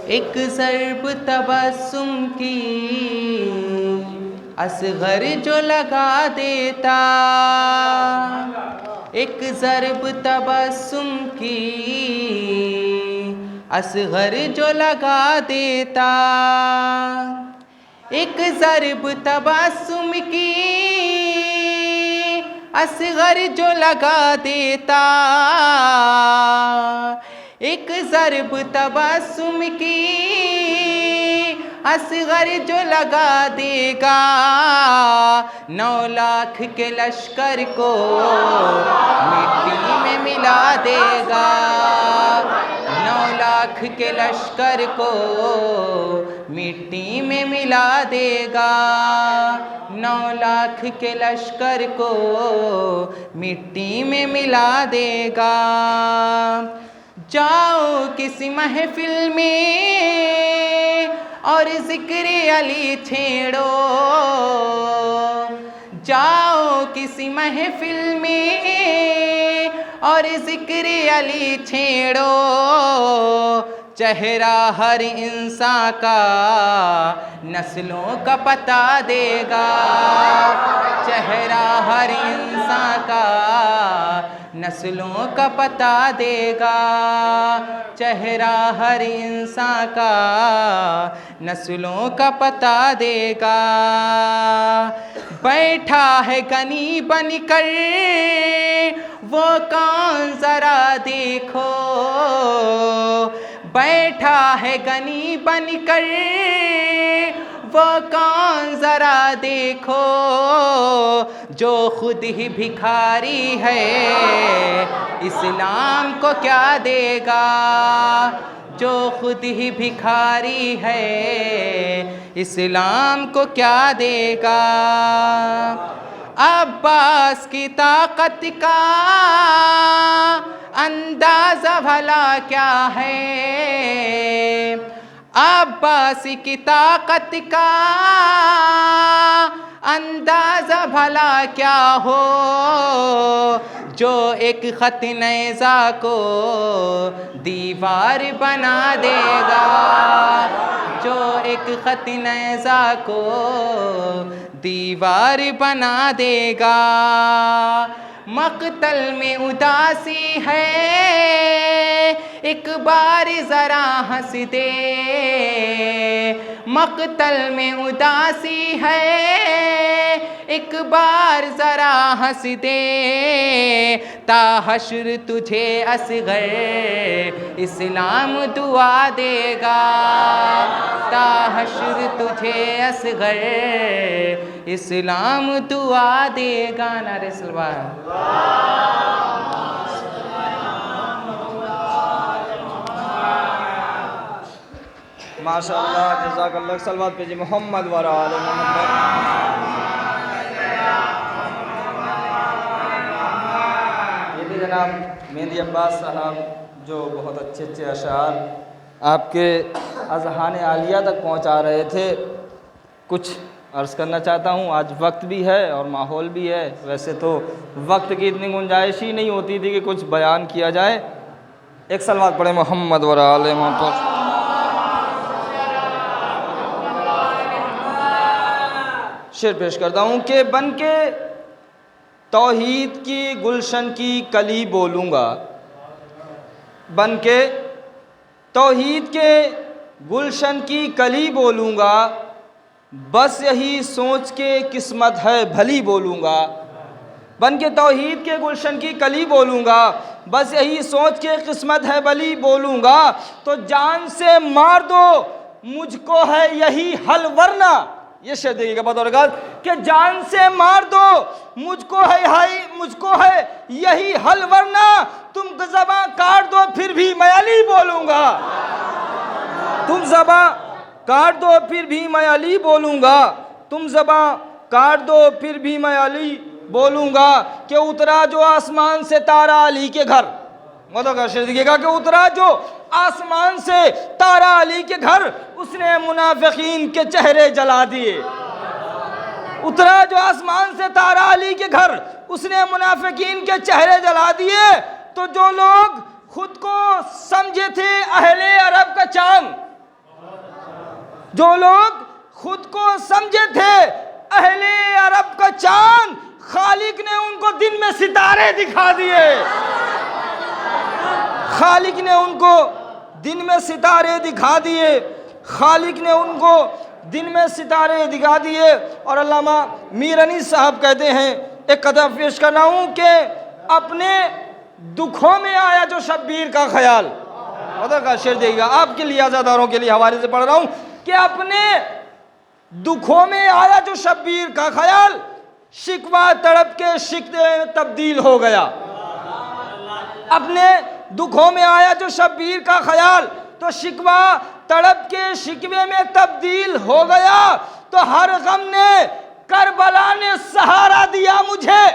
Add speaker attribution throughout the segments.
Speaker 1: एक ज़र्ब तबस्सुम की असग़र जो लगा देता, एक ज़र्ब तबस्सुम की असग़र जो लगा देता, एक ज़र्ब तबस्सुम की असग़र जो लगा देता, एक ज़र्ब तबस्सुम की असग़र जो लगा देगा, 9 लाख के लश्कर को मिट्टी में मिला देगा, 9 लाख के लश्कर को मिट्टी में मिला देगा, 9 लाख के लश्कर को मिट्टी में मिला देगा। जाओ किसी महफिल में और ज़िक्र अली छेड़ो, जाओ किसी महफिल में और ज़िक्र अली छेड़ो, चेहरा हर इंसान का नस्लों का पता देगा, चेहरा हर इंसान का नस्लों का पता देगा, चेहरा हर इंसान का नस्लों का पता देगा। बैठा है गनी बनकर वो कौन ज़रा देखो, बैठा है गनी बनकर वो कौन ज़रा देखो, जो खुद ही भिखारी है इस्लाम को क्या देगा, जो खुद ही भिखारी है इस्लाम को क्या देगा। अब्बास की ताकत का अंदाज़ा भला क्या है, अब्बास की ताकत का अंदाज़ा भला क्या हो, जो एक ख़त नेज़ा को दीवार बना देगा, जो एक ख़त नेज़ा को दीवार बना देगा। मक़तल में उदासी है एक बार ज़रा हंस दे, मक़तल में उदासी है एक बार ज़रा हंस दे, ता हश्र तुझे असग़र इस्लाम दुआ देगा, ता हश्र तुझे असग़र इस्लाम दुआ देगा। नारे सलवात।
Speaker 2: माशाअल्लाह, जज़ाकल्लाह। सलवात पे जी मोहम्मद व आले मोहम्मद। ये भी जनाब मेहंदी अब्बास साहब जो बहुत अच्छे अच्छे अशार आपके अज़हान आलिया तक पहुंचा रहे थे, कुछ अर्ज़ करना चाहता हूँ। आज वक्त भी है और माहौल भी है, वैसे तो वक्त की इतनी गुंजाइश ही नहीं होती थी कि कुछ बयान किया जाए। एक सलवात पढ़े मोहम्मद व आले मोहम्मद। शेर पेश करता हूँ कि बन के तौहीद की गुलशन की कली बोलूँगा, बन के तौहीद के गुलशन की कली बोलूँगा, बस यही सोच के किस्मत है भली बोलूँगा, बन के तौहीद के गुलशन की कली बोलूँगा, बस यही सोच के किस्मत है भली बोलूँगा, तो जान से मार दो मुझको है यही हल वरना, ये शेर देखिएगा बतौर कि जान से मार दो मुझको है यही हल वरना, तुम ज़बां काट दो फिर भी मैं अली बोलूँगा, तुम ज़बां काट दो फिर भी मैं अली बोलूँगा, तुम ज़बां काट दो फिर भी मैं अली बोलूँगा, कि उतरा जो आसमान से तारा अली के घर, मतलब शेर देखिएगा कि उतरा जो आसमान से तारा अली के घर, उसने मुनाफिकीन के चेहरे जला दिए, उतरा जो आसमान से तारा अली के घर, उसने मुनाफिकीन के चेहरे जला दिए। तो जो लोग खुद को समझे थे अहले अरब का चांद, जो लोग खुद को समझे थे अहले अरब का चांद, खालिक ने उनको दिन में सितारे दिखा दिए। खालिक ने उनको दिन में सितारे दिखा दिए। खालिक ने उनको दिन में सितारे दिखा दिए। और अल्लामा मीर अनीस साहब कहते हैं, एक कदम पेश कर रहा हूँ कि अपने दुखों में आया जो शब्बीर का ख्याल, मतलब का शेर देगा आपके लिए, आज़ादारों के लिए हवाले से पढ़ रहा हूँ कि अपने दुखों में आया जो शब्बीर का ख्याल, शिकवा तड़प के शिकवे में तब्दील हो गया। अपने दुखों में आया जो शब्बीर का ख्याल, तो शिकवा तड़प के शिकवे में तब्दील हो गया। तो हर गम ने करबला ने सहारा दिया मुझे।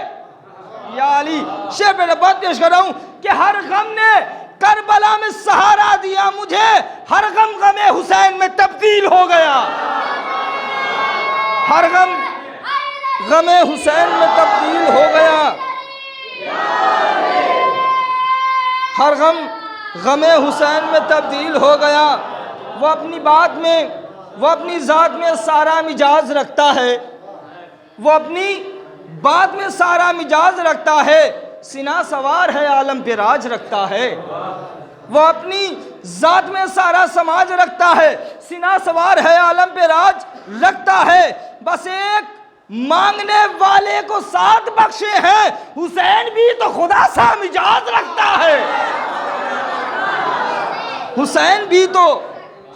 Speaker 2: या अली, शेर पे बात पेश कर रहा हूं कि हर गम ने करबला में सहारा दिया मुझे, हर गम गमे हुसैन में तब्दील हो गया। हर गम गमे हुसैन में तब्दील हो गया। हर गम गमे हुसैन में तब्दील हो गया। वो अपनी बात में, वो अपनी ज़ात में सारा मिजाज रखता है। वो अपनी बात में सारा मिजाज रखता है। सीना सवार है, आलम पे राज रखता है। वो अपनी ज़ात में सारा समाज रखता है। सीना सवार है, आलम पे राज रखता है। बस एक मांगने वाले को साथ बख्शे हैं, हुसैन भी तो खुदा सा मिजाज रखता है। हुसैन भी तो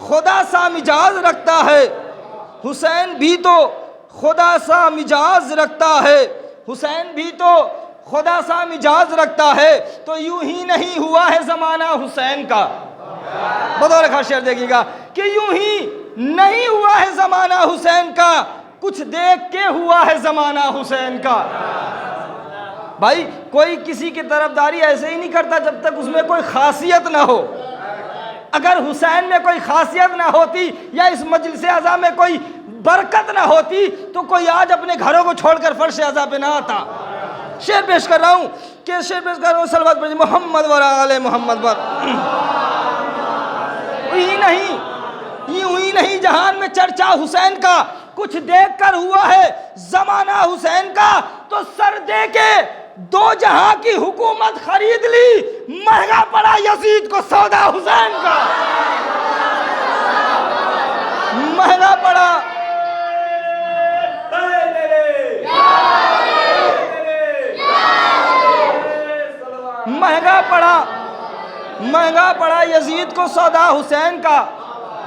Speaker 2: खुदा सा मिजाज रखता है। हुसैन भी तो खुदा सा मिजाज रखता है। हुसैन भी तो खुदा सा मिजाज रखता है। तो यूं ही नहीं हुआ है ज़माना हुसैन का। बतौर खास शेर देखिएगा कि यूं ही नहीं हुआ है ज़माना हुसैन का, कुछ देख के हुआ है ज़माना हुसैन का। भाई कोई किसी की तरफदारी ऐसे ही नहीं करता जब तक उसमें कोई खासियत ना हो। अगर हुसैन में कोई खासियत ना होती या इस मजलिस अज़ा में कोई बरकत ना होती तो कोई आज अपने घरों को छोड़कर फर्श अज़ा पे ना आता। शेर पेश कर रहा हूँ कि शेर पेश कर रहा हूँ सलवत पर मोहम्मद व आले मोहम्मद पर। यूं ही नहीं जहान में चर्चा हुसैन का, कुछ देख कर हुआ है ज़माना हुसैन का। तो सर दे के दो जहां की हुकूमत खरीद ली, महंगा पड़ा यजीद को सौदा हुसैन का। महंगा पड़ा, महंगा पड़ा यजीद को सौदा हुसैन का।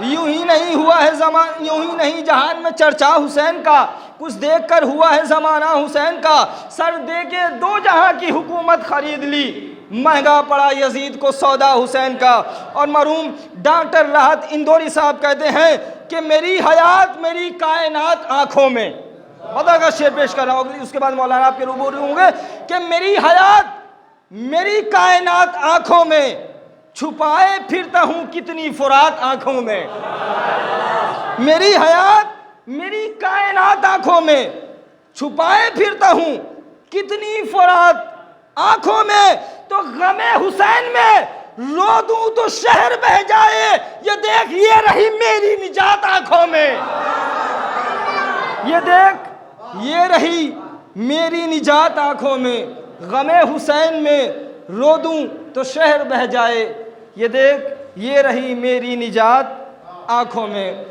Speaker 2: यूं ही नहीं हुआ है ज़मान, यूं ही नहीं जहान में चर्चा हुसैन का, कुछ देख कर हुआ है ज़माना हुसैन का। सर दे के दो जहां की हुकूमत खरीद ली, महंगा पड़ा यजीद को सौदा हुसैन का। और मरहूम डॉक्टर राहत इंदौरी साहब कहते हैं कि मेरी हयात मेरी कायनात आँखों में। बता का शेर पेश कर रहा हूँ, उसके बाद मौलाना आपके रूबरू होंगे कि मेरी हयात मेरी कायनात आँखों में, छुपाए फिरता हूँ कितनी फुरात आँखों में। मेरी हयात मेरी कायनात आँखों में, छुपाए फिरता हूँ कितनी फुरात आँखों में। तो गमे हुसैन में रो दूं तो शहर बह जाए, ये देख ये रही मेरी निजात आँखों में। ये देख ये रही मेरी निजात आँखों में। गमे हुसैन में रो दूं तो शहर बह जाए, ये देख ये रही मेरी निजात आँखों में।